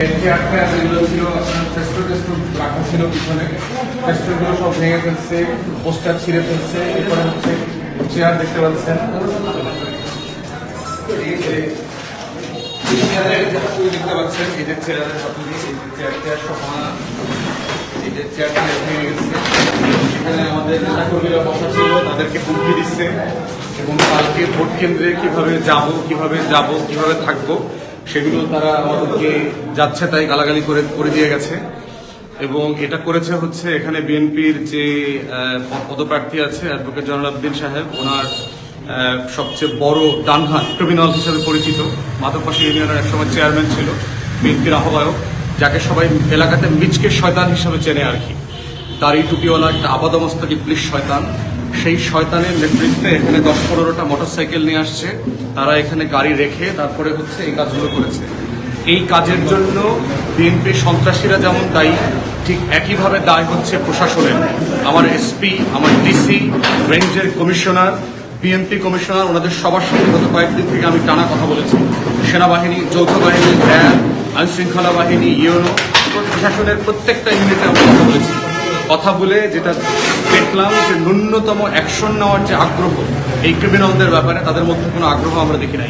যেগুলো ছিল ফেস্টুন রাখা ছিল পিছনে, ফেস্টুনগুলো সব ভেঙে ফেলছে, পোস্টার ছিঁড়ে ফেলছে। এরপরে হচ্ছে চেয়ার দেখতে পাচ্ছেন, দেখতে পাচ্ছেন এই যে চেয়ারের হাতুড়ি, চেয়ার সব এই যে চেয়ারটা ভেঙে গেছে। সেখানে আমাদের নেতাকর্মীরা বসা ছিল, তাদেরকে হুমকি দিচ্ছে এবং কালকে ভোট কেন্দ্রে কিভাবে কিভাবে থাকবো সেগুলো তারা আমাদেরকে যাচ্ছে তাই গালাগালি করে দিয়ে গেছে। এবং এটা করেছে হচ্ছে এখানে বিএনপির যে পদপ্রার্থী আছে অ্যাডভোকেট জয়নুল আবেদিন সাহেব, ওনার সবচেয়ে বড় ডানহাত ক্রিমিনাল হিসেবে পরিচিত, মাধবপাশা ইউনিয়নের একসময় চেয়ারম্যান ছিল, বিএনপির আহ্বায়ক, যাকে সবাই এলাকাতে মিচকে শয়তান হিসেবে চেনে আর কি। দাড়ি টুপিওয়ালা একটা আপাদমস্তক ইবলিশ শয়তান। সেই শয়তানের নেতৃত্বে এখানে 10-15টা মোটরসাইকেল নিয়ে আসছে, তারা এখানে গাড়ি রেখে তারপরে হচ্ছে এই কাজগুলো করেছে। এই কাজের জন্য বিএনপি সন্ত্রাসীরা যেমন দায়ী, ঠিক একইভাবে দায় হচ্ছে প্রশাসনের। আমার এসপি, আমার ডিসি, রেঞ্জের কমিশনার, বিএনপি কমিশনার, ওনাদের সবার সঙ্গে গত কয়েকদিন থেকে আমি টানা কথা বলেছি। সেনাবাহিনী, যৌথ বাহিনী, র্যাব, আইনশৃঙ্খলা বাহিনী, ইউনো, প্রশাসনের প্রত্যেকটা ইউনিটে আমরা কথা বলেছি। কথা বলে যেটা দেখলাম যে ন্যূনতম অ্যাকশন নেওয়ার যে আগ্রহ এই ক্রিমিনালদের ব্যাপারে, তাদের মধ্যে কোনো আগ্রহ আমরা দেখি নাই।